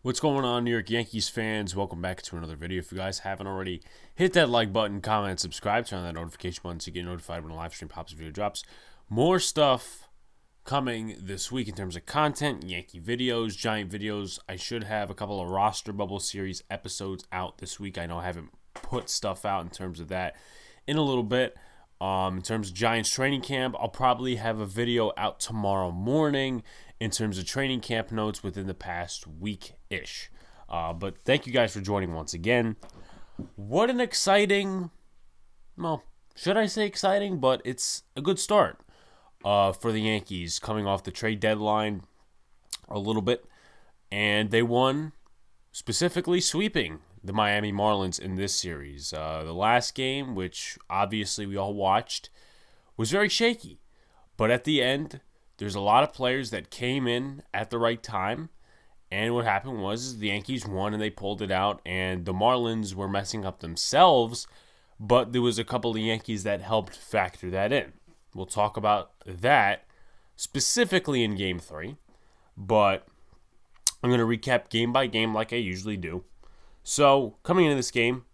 What's going on, New York Yankees fans? Welcome back to another video. If you guys haven't already, hit that like button, comment, subscribe, turn on that notification button so you get notified when a live stream pops, video drops. More stuff coming this week in terms of content, Yankee videos, Giant videos. I should have a couple of roster bubble series episodes out this week. I know I haven't put stuff out in terms of that in a little bit. In terms of Giants training camp, I'll probably have a video out tomorrow morning in terms of training camp notes within the past week-ish. But thank you guys for joining once again. What an exciting, well, should I say exciting? But it's a good start for the Yankees coming off the trade deadline a little bit. And they won, specifically sweeping the Miami Marlins in this series. The last game, which obviously we all watched, was very shaky. But at the end, there's a lot of players that came in at the right time. And what happened was the Yankees won and they pulled it out. And the Marlins were messing up themselves. But there was a couple of Yankees that helped factor that in. We'll talk about that specifically in Game 3. But I'm going to recap game by game like I usually do. So, coming into this game,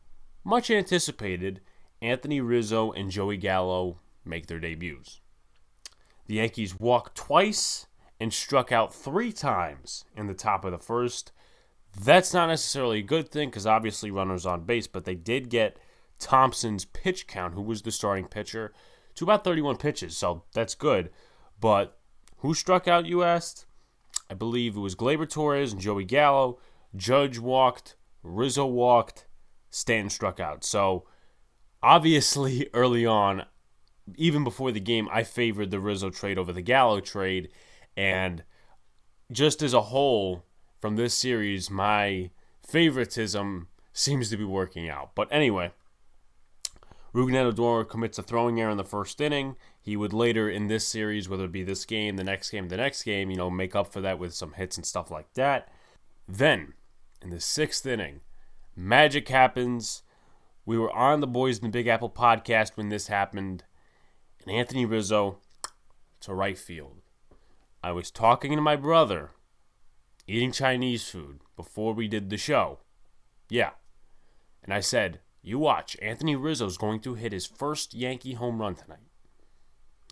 much anticipated, Anthony Rizzo and Joey Gallo make their debuts. The Yankees walked twice and struck out 3 times in the top of the first. That's not necessarily a good thing because obviously runners on base, but they did get Thompson's pitch count, who was the starting pitcher, to about 31 pitches, so that's good. But who struck out, you asked? I believe it was Gleyber Torres and Joey Gallo. Judge walked. Rizzo walked, Stanton struck out. So, obviously, early on, even before the game, I favored the Rizzo trade over the Gallo trade. And just as a whole, from this series, my favoritism seems to be working out. But anyway, Rougned Odor commits a throwing error in the first inning. He would later in this series, whether it be this game, the next game, make up for that with some hits and stuff like that. Then, in the 6th inning, magic happens. We were on the Boys in the Big Apple podcast when this happened. And Anthony Rizzo to right field. I was talking to my brother, eating Chinese food before we did the show. Yeah. And I said, you watch, Anthony Rizzo's going to hit his first Yankee home run tonight.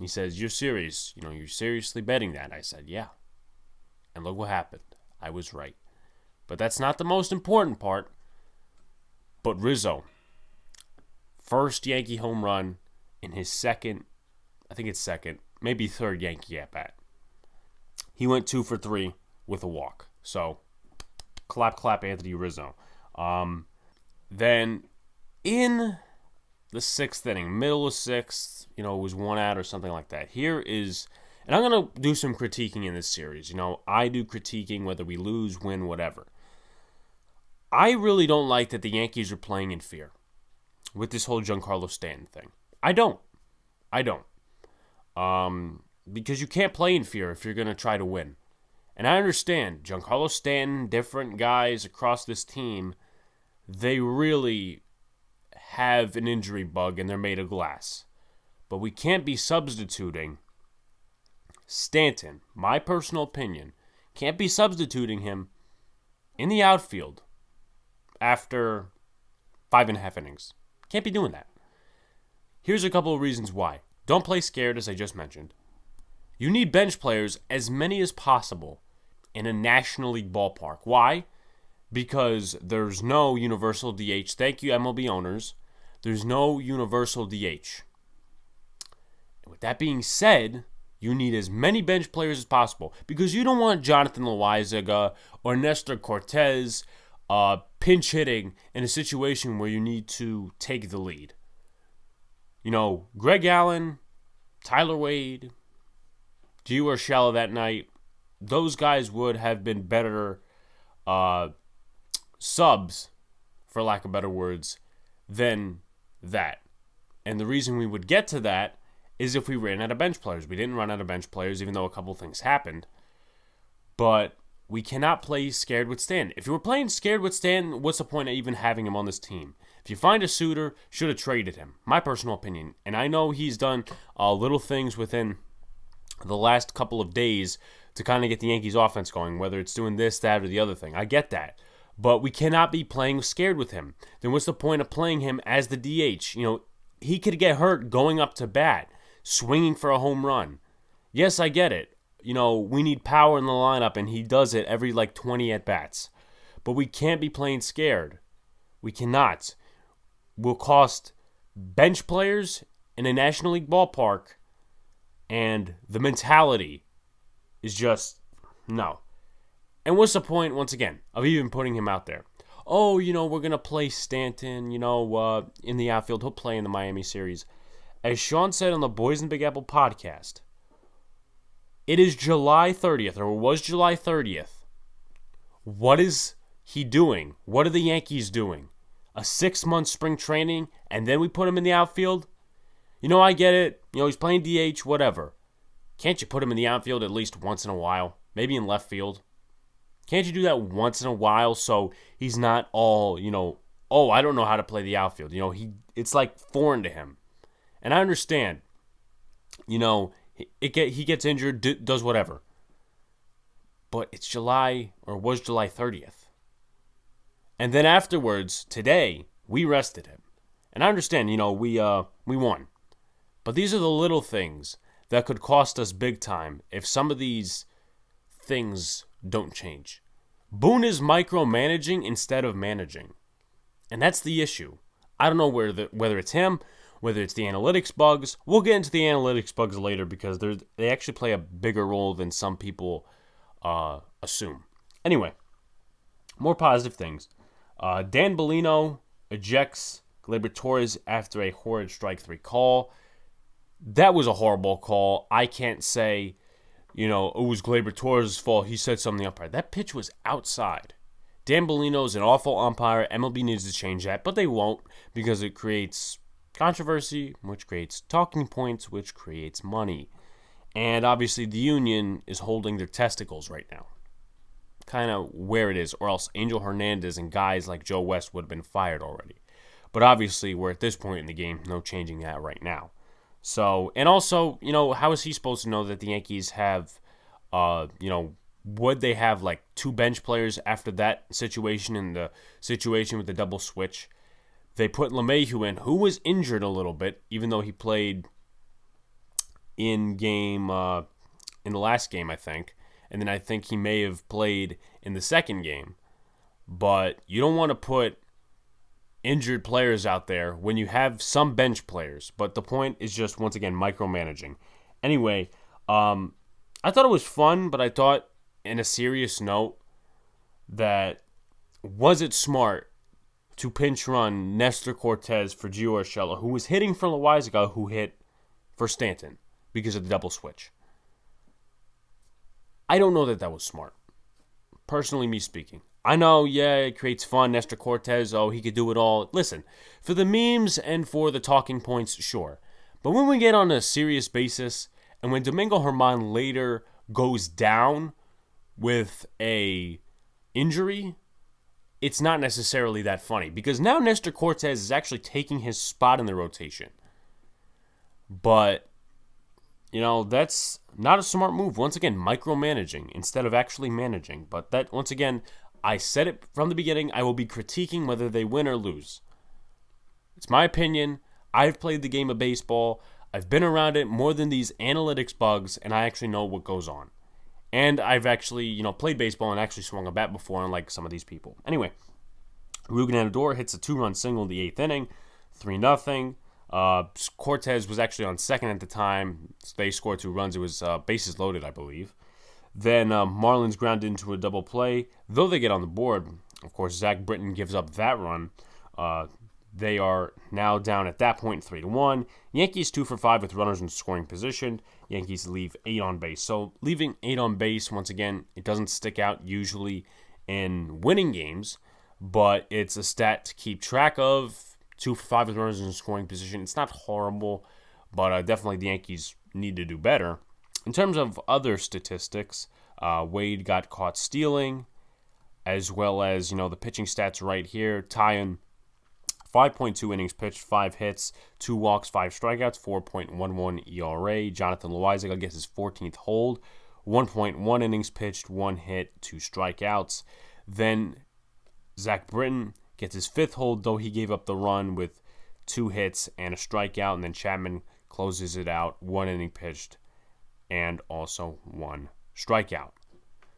He says, you're serious? You're seriously betting that? I said, yeah. And look what happened. I was right. But that's not the most important part. But Rizzo, first Yankee home run in his second, maybe third Yankee at bat. He went 2 for 3 with a walk. So, clap, Anthony Rizzo. Then, in the 6th inning, middle of 6th, it was 1 out or something like that. Here is, and I'm going to do some critiquing in this series. I do critiquing whether we lose, win, whatever. I really don't like that the Yankees are playing in fear with this whole Giancarlo Stanton thing. I don't. Because you can't play in fear if you're going to try to win. And I understand, Giancarlo Stanton, different guys across this team, they really have an injury bug and they're made of glass. But we can't be substituting Stanton, my personal opinion, can't be substituting him in the outfield after 5.5 innings. Can't be doing that. Here's a couple of reasons why. Don't play scared, as I just mentioned. You need bench players, as many as possible, in a National League ballpark. Why? Because there's no universal DH. Thank you, MLB owners. There's no universal DH. And with that being said, you need as many bench players as possible because you don't want Jonathan Loaizaga or Nestor Cortez pinch hitting in a situation where you need to take the lead. Greg Allen, Tyler Wade, Gio Urshela that night, those guys would have been better subs, for lack of better words, than that. And the reason we would get to that is if we ran out of bench players. We didn't run out of bench players, even though a couple things happened. But we cannot play scared with Stanton. If you were playing scared with Stanton, what's the point of even having him on this team? If you find a suitor, should have traded him. My personal opinion. And I know he's done little things within the last couple of days to kind of get the Yankees offense going, whether it's doing this, that, or the other thing. I get that. But we cannot be playing scared with him. Then what's the point of playing him as the DH? He could get hurt going up to bat, swinging for a home run. Yes, I get it. We need power in the lineup, and he does it every 20 at-bats. But we can't be playing scared. We cannot. We'll cost bench players in a National League ballpark, and the mentality is just no. And what's the point, once again, of even putting him out there? Oh, we're going to play Stanton, in the outfield. He'll play in the Miami series. As Sean said on the Boys in the Big Apple podcast, it is July 30th, or it was July 30th. What is he doing? What are the Yankees doing? A 6-month spring training, and then we put him in the outfield? I get it. He's playing DH, whatever. Can't you put him in the outfield at least once in a while? Maybe in left field? Can't you do that once in a while so he's not all, oh, I don't know how to play the outfield. It's foreign to him. And I understand, he gets injured, does whatever. But it's July, or was July 30th. And then afterwards, today, we rested him. And I understand, we won. But these are the little things that could cost us big time if some of these things don't change. Boone is micromanaging instead of managing. And that's the issue. I don't know whether it's him, whether it's the analytics bugs. We'll get into the analytics bugs later because they actually play a bigger role than some people assume. Anyway, more positive things. Dan Bellino ejects Gleyber Torres after a horrid strike 3 call. That was a horrible call. I can't say, it was Gleyber Torres' fault. He said something umpire. That pitch was outside. Dan Bellino is an awful umpire. MLB needs to change that, but they won't because it creates controversy, which creates talking points, which creates money. And obviously the union is holding their testicles right now. Kind of where it is, or else Angel Hernandez and guys like Joe West would have been fired already. But obviously we're at this point in the game, no changing that right now. So, and also, how is he supposed to know that the Yankees have, would they have 2 bench players after that situation and the situation with the double switch? They put LeMahieu in, who was injured a little bit, even though he played in the last game, I think. And then I think he may have played in the second game. But you don't want to put injured players out there when you have some bench players. But the point is just, once again, micromanaging. Anyway, I thought it was fun, but I thought, in a serious note, that was it smart to pinch run Nestor Cortez for Gio Urshela, who was hitting for Loaizaga, who hit for Stanton because of the double switch? I don't know that was smart. Personally, me speaking. I know, yeah, it creates fun. Nestor Cortez, he could do it all. Listen, for the memes and for the talking points, sure. But when we get on a serious basis, and when Domingo Germán later goes down with a injury, it's not necessarily that funny. Because now Nestor Cortez is actually taking his spot in the rotation. But, that's not a smart move. Once again, micromanaging instead of actually managing. But that, once again, I said it from the beginning, I will be critiquing whether they win or lose. It's my opinion. I've played the game of baseball. I've been around it more than these analytics bugs, and I actually know what goes on. And I've actually, played baseball and actually swung a bat before, unlike some of these people. Anyway, Rugen Anador hits a 2-run single in the 8th inning, 3-0. Cortez was actually on second at the time. They scored 2 runs. It was bases loaded, I believe. Then Marlins ground into a double play. Though they get on the board, of course, Zach Britton gives up that run. They are now down at that point 3-1. Yankees 2 for 5 with runners in scoring position. Yankees leave 8 on base. So leaving 8 on base, once again, it doesn't stick out usually in winning games, but it's a stat to keep track of. 2 for 5 with runners in scoring position. It's not horrible, but definitely the Yankees need to do better. In terms of other statistics, Wade got caught stealing, as well as, the pitching stats right here. Tyon, 5.2 innings pitched, 5 hits, 2 walks, 5 strikeouts, 4.11 ERA. Jonathan Loaizaga gets his 14th hold, 1.1 innings pitched, 1 hit, 2 strikeouts. Then Zach Britton gets his 5th hold, though he gave up the run with 2 hits and a strikeout. And then Chapman closes it out, 1 inning pitched, and also 1 strikeout.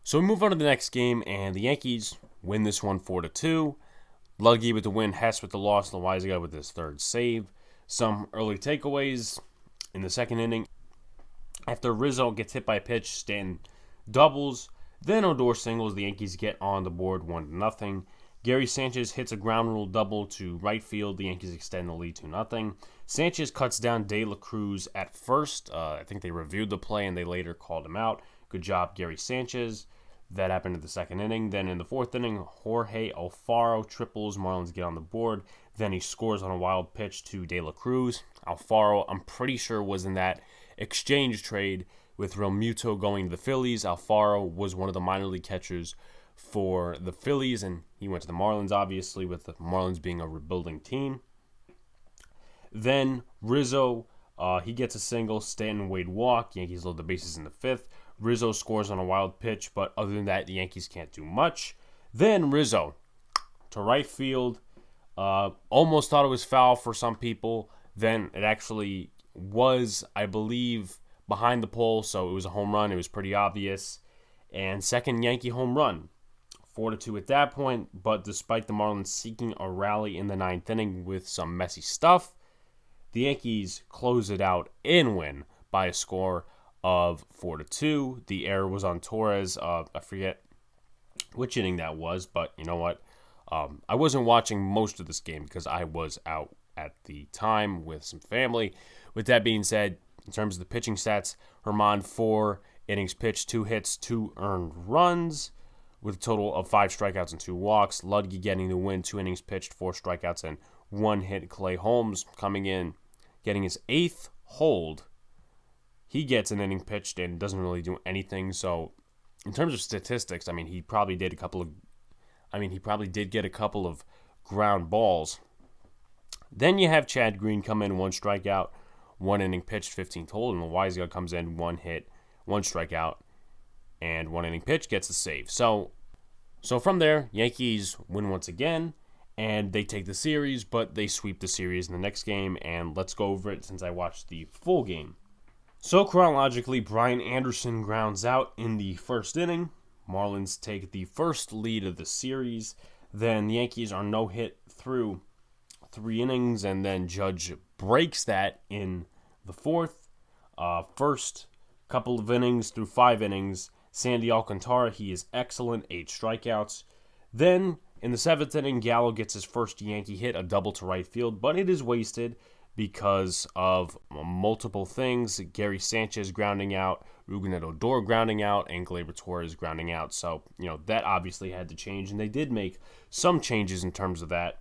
So we move on to the next game, and the Yankees win this one 4-2. Ludge with the win, Hess with the loss, Loaizaga with his 3rd save. Some early takeaways in the 2nd inning. After Rizzo gets hit by a pitch, Stanton doubles. Then Odor singles. The Yankees get on the board 1-0. Gary Sanchez hits a ground rule double to right field. The Yankees extend the lead 2-0. Sanchez cuts down De La Cruz at first. I think they reviewed the play and they later called him out. Good job, Gary Sanchez. That happened in the 2nd inning. Then in the 4th inning, Jorge Alfaro triples. Marlins get on the board. Then he scores on a wild pitch to De La Cruz. Alfaro, I'm pretty sure, was in that exchange trade with Realmuto going to the Phillies. Alfaro was one of the minor league catchers for the Phillies, and he went to the Marlins, obviously, with the Marlins being a rebuilding team. Then Rizzo, he gets a single. Stanton, Wade walk. Yankees load the bases in the 5th. Rizzo scores on a wild pitch, but other than that, the Yankees can't do much. Then Rizzo to right field. Almost thought it was foul for some people. Then it actually was, I believe, behind the pole, so it was a home run. It was pretty obvious. And second Yankee home run. 4-2 at that point, but despite the Marlins seeking a rally in the 9th inning with some messy stuff, the Yankees close it out and win by a score of 4-2. The error was on Torres. I forget which inning that was, but you know what? I wasn't watching most of this game because I was out at the time with some family. With that being said, in terms of the pitching stats, Herman 4 innings pitched, 2 hits, 2 earned runs, with a total of 5 strikeouts and 2 walks. Ludge getting the win, 2 innings pitched, 4 strikeouts, and 1 hit. Clay Holmes coming in, getting his 8th hold. He gets an inning pitched and doesn't really do anything. So, in terms of statistics, I mean, he probably did get a couple of ground balls. Then you have Chad Green come in, 1 strikeout, 1 inning pitched, 15th hold, and Loaizaga comes in, 1 hit, 1 strikeout, and 1 inning pitch, gets the save. So from there, Yankees win once again, and they take the series, but they sweep the series in the next game, and let's go over it since I watched the full game. So chronologically, Brian Anderson grounds out in the 1st inning. Marlins take the first lead of the series. Then the Yankees are no-hit through 3 innings, and then Judge breaks that in the 4th. First couple of innings through 5 innings, Sandy Alcantara, he is excellent, 8 strikeouts. Then in the 7th inning, Gallo gets his first Yankee hit, a double to right field, but it is wasted because of multiple things. Gary Sanchez grounding out, Rougned Odor grounding out, and Gleyber Torres grounding out. So, that obviously had to change, and they did make some changes in terms of that.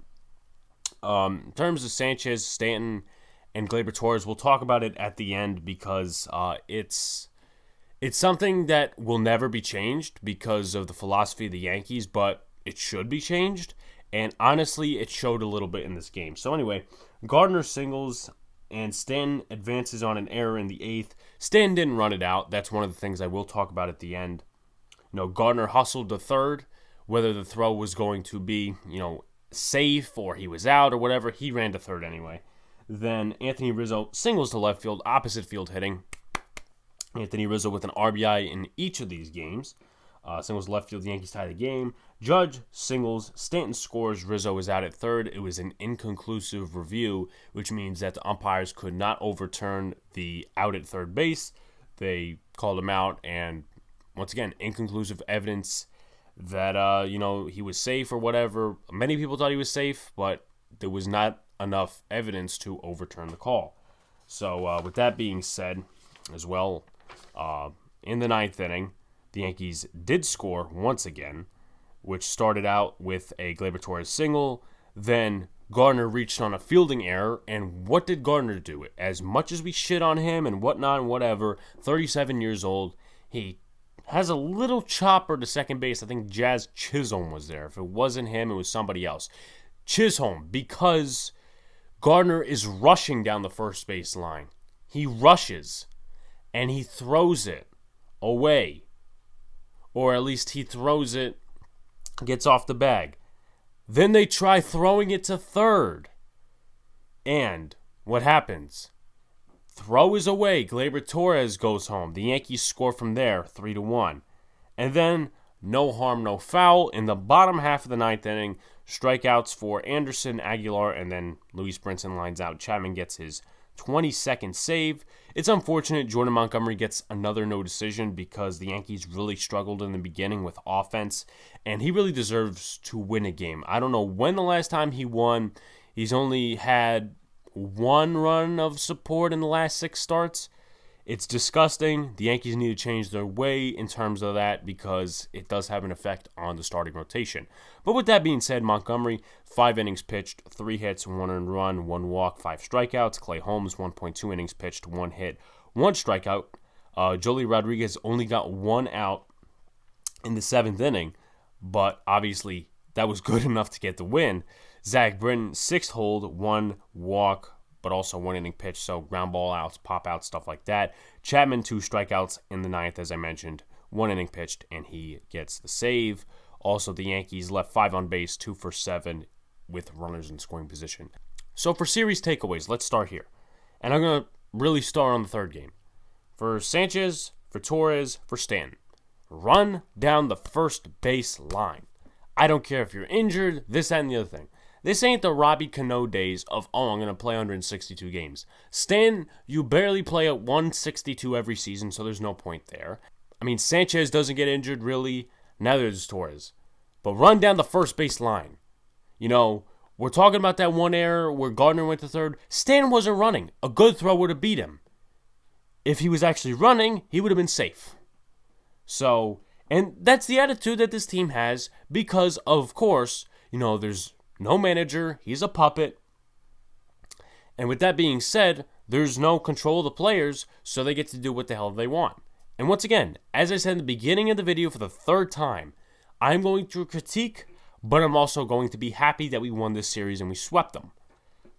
In terms of Sanchez, Stanton, and Gleyber Torres, we'll talk about it at the end because it's something that will never be changed because of the philosophy of the Yankees, but it should be changed. And honestly, it showed a little bit in this game. So anyway, Gardner singles, and Stanton advances on an error in the 8th. Stanton didn't run it out. That's one of the things I will talk about at the end. Gardner hustled to third. Whether the throw was going to be, safe or he was out or whatever, he ran to third anyway. Then Anthony Rizzo singles to left field, opposite field hitting. Anthony Rizzo with an RBI in each of these games. Singles left field, the Yankees tie the game. Judge singles, Stanton scores, Rizzo is out at third. It was an inconclusive review, which means that the umpires could not overturn the out at third base. They called him out, and once again, inconclusive evidence that he was safe or whatever. Many people thought he was safe, but there was not enough evidence to overturn the call. So with that being said, as well, in the 9th inning, the Yankees did score once again, which started out with a Gleyber Torres single. Then Gardner reached on a fielding error, and what did Gardner do? As much as we shit on him and whatnot and whatever, 37 years old, he has a little chopper to second base. I think Jazz Chisholm was there. If it wasn't him, it was somebody else. Chisholm, because Gardner is rushing down the first base line. He rushes, and he throws it away. Or at least he throws it, gets off the bag. Then they try throwing it to third. And what happens? Throw is away. Gleyber Torres goes home. The Yankees score from there, 3-1. And then, no harm, no foul. In the bottom half of the ninth inning, strikeouts for Anderson, Aguilar, and then Luis Brinson lines out. Chapman gets his 22nd save. It's unfortunate Jordan Montgomery gets another no decision because the Yankees really struggled in the beginning with offense, and he really deserves to win a game. I don't know when the last time he won. He's only had one run of support in the last 6 starts. It's disgusting. The Yankees need to change their way in terms of that because it does have an effect on the starting rotation. But with that being said, Montgomery, 5 innings pitched, 3 hits, 1 earned run, 1 walk, 5 strikeouts. Clay Holmes, 1.2 innings pitched, 1 hit, 1 strikeout. Joely Rodriguez only got 1 out in the 7th inning, but obviously that was good enough to get the win. Zach Britton, 6th hold, 1 walk, but also 1 inning pitch, so ground ball outs, pop outs, stuff like that. Chapman, 2 strikeouts in the 9th, as I mentioned, 1 inning pitched, and he gets the save. Also, the Yankees left 5 on base, 2 for 7 with runners in scoring position. So for series takeaways, let's start here. And I'm going to really start on the third game. For Sanchez, for Torres, for Stanton, run down the first base line. I don't care if you're injured, this, that, and the other thing. This ain't the Robbie Cano days of, I'm going to play 162 games. Stan, you barely play at 162 every season, so there's no point there. I mean, Sanchez doesn't get injured, really. Neither does Torres. But run down the first base line. You know, we're talking about that one error where Gardner went to third. Stan wasn't running. A good throw would have beat him. If he was actually running, he would have been safe. So, and that's the attitude that this team has because, of course, you know, there's no manager. He's a puppet. And with that being said, there's no control of the players, so they get to do what the hell they want. And once again, as I said in the beginning of the video for the 3rd time, I'm going to critique, but I'm also going to be happy that we won this series and we swept them.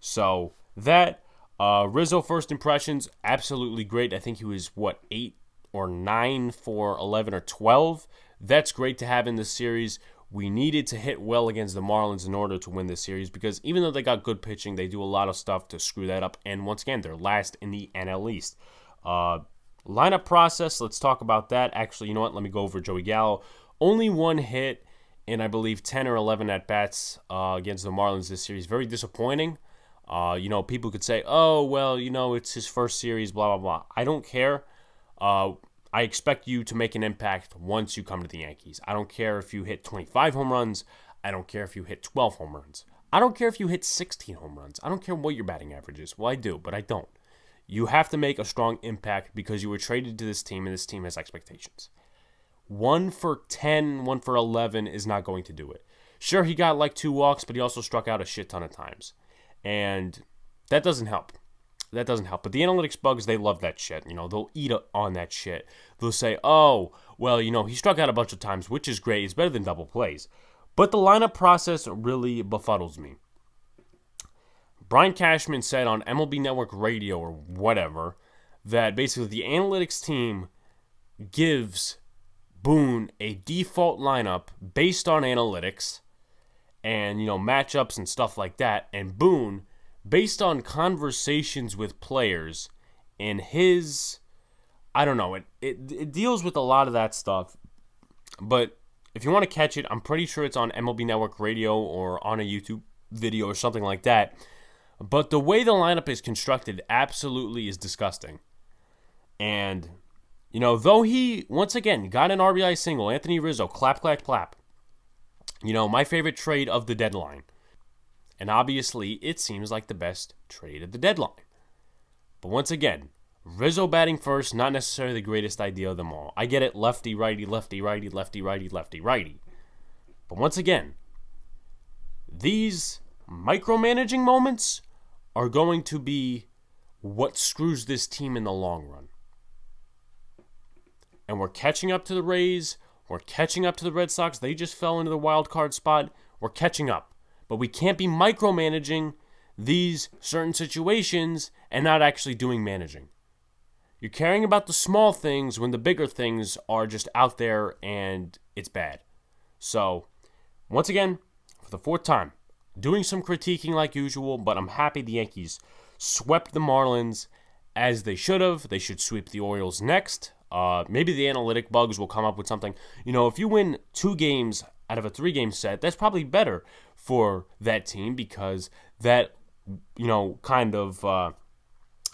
So that, Rizzo first impressions, absolutely great. I think he was, 8 or 9 for 11 or 12. That's great to have in this series. We needed to hit well against the Marlins in order to win this series because even though they got good pitching, they do a lot of stuff to screw that up. And once again, they're last in the NL East. Lineup process, let's talk about that. Actually, you know what? Let me go over Joey Gallo. Only 1 hit in, I believe, 10 or 11 at-bats against the Marlins this series. Very disappointing. You know, people could say, oh, well, you know, it's his first series, blah, blah, blah. I don't care. I expect you to make an impact once you come to the Yankees. I don't care if you hit 25 home runs. I don't care if you hit 12 home runs. I don't care if you hit 16 home runs. I don't care what your batting average is. Well, I do, but I don't. You have to make a strong impact because you were traded to this team, and this team has expectations. 1 for 10, 1 for 11 is not going to do it. Sure, he got like 2 walks, but he also struck out a shit ton of times. And that doesn't help. That doesn't help. But the analytics bugs, they love that shit. You know, they'll eat on that shit. They'll say, oh, well, you know, he struck out a bunch of times, which is great. It's better than double plays. But the lineup process really befuddles me. Brian Cashman said on MLB Network Radio or whatever that basically the analytics team gives Boone a default lineup based on analytics and, you know, matchups and stuff like that. And Boone, based on conversations with players and his, I don't know, it deals with a lot of that stuff. But if you want to catch it, I'm pretty sure it's on MLB Network Radio or on a YouTube video or something like that. But the way the lineup is constructed absolutely is disgusting. And, you know, though he, once again, got an RBI single, Anthony Rizzo, clap, clap, clap. You know, my favorite trade of the deadline. And obviously, it seems like the best trade of the deadline. But once again, Rizzo batting first, not necessarily the greatest idea of them all. I get it, lefty, righty, lefty, righty, lefty, righty, lefty, righty. But once again, these micromanaging moments are going to be what screws this team in the long run. And we're catching up to the Rays. We're catching up to the Red Sox. They just fell into the wild card spot. We're catching up. but we can't be micromanaging these certain situations and not actually doing managing. You're caring about the small things when the bigger things are just out there and it's bad. So, once again, for the fourth time, doing some critiquing like usual, but I'm happy the Yankees swept the Marlins as they should have. They should sweep the Orioles next. Maybe the analytic bugs will come up with something. You know, if you win 2 games out of a 3-game set, that's probably better for that team because that, you know, kind of,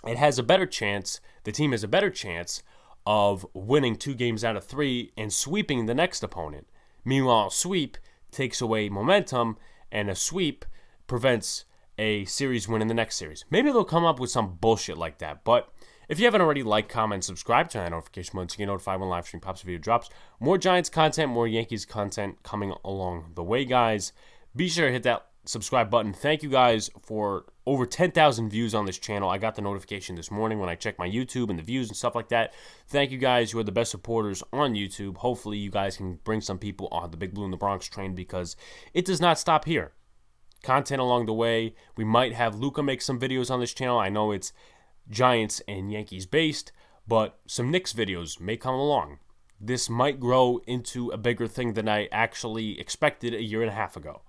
it has a better chance, the team has a better chance of winning 2 games out of 3 and sweeping the next opponent. Meanwhile, a sweep takes away momentum, and a sweep prevents a series win in the next series. Maybe they'll come up with some bullshit like that, but if you haven't already, like, comment, subscribe, turn that notification button to get notified when live stream pops, video drops. More Giants content, more Yankees content coming along the way, guys. Be sure to hit that subscribe button. Thank you guys for over 10,000 views on this channel. I got the notification this morning when I checked my YouTube and the views and stuff like that. Thank you guys. You are the best supporters on YouTube. Hopefully you guys can bring some people on the Big Blue in the Bronx train because it does not stop here. Content along the way. We might have Luca make some videos on this channel. I know it's Giants and Yankees based, but some Knicks videos may come along. This might grow into a bigger thing than I actually expected a year and a half ago.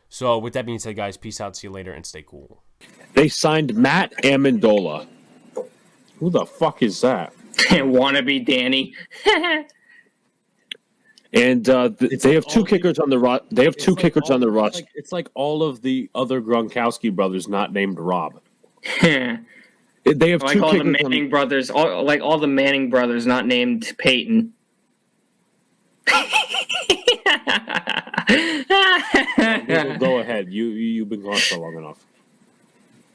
So with that being said, guys, peace out. See you later and stay cool. They signed Matt Amendola. Who the fuck is that? Wannabe Danny. And they have 2 kickers on the They have 2 kickers on the roster. It's like all of the other Gronkowski brothers not named Rob. They have like 2 all kickers the Manning brothers, all the Manning brothers not named Peyton. Go ahead. You've been gone for long enough.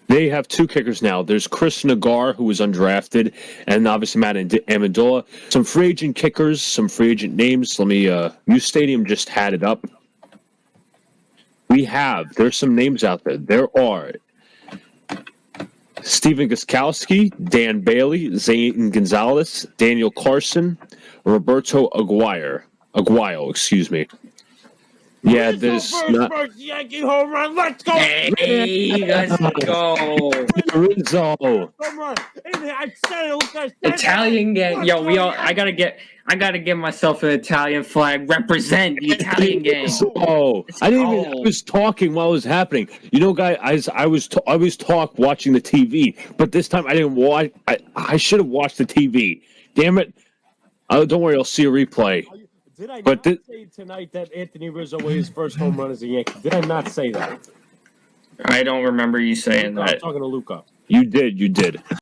They have 2 kickers now. There's Chris Nagar, who was undrafted, and obviously Matt Amendola. Some free agent kickers, some free agent names. Let me, New Stadium just had it up. There's some names out there. There are Steven Gostkowski, Dan Bailey, Zane Gonzalez, Daniel Carson, Roberto Aguayo, excuse me. Yeah, there's not. Yankee home run. Let's go. Hey, let's go. Rizzo. Home run. Italian gang. Yo, I gotta get myself an Italian flag. Represent the Italian gang. Oh, I was talking while it was happening. You know, guys, I was talk watching the TV, but this time I didn't watch. I should have watched the TV. Damn it! Don't worry, I'll see a replay. Did I not say tonight that Anthony Rizzo made his first home run as a Yankee? Did I not say that? I don't remember you saying that. I'm talking to Luca. You did.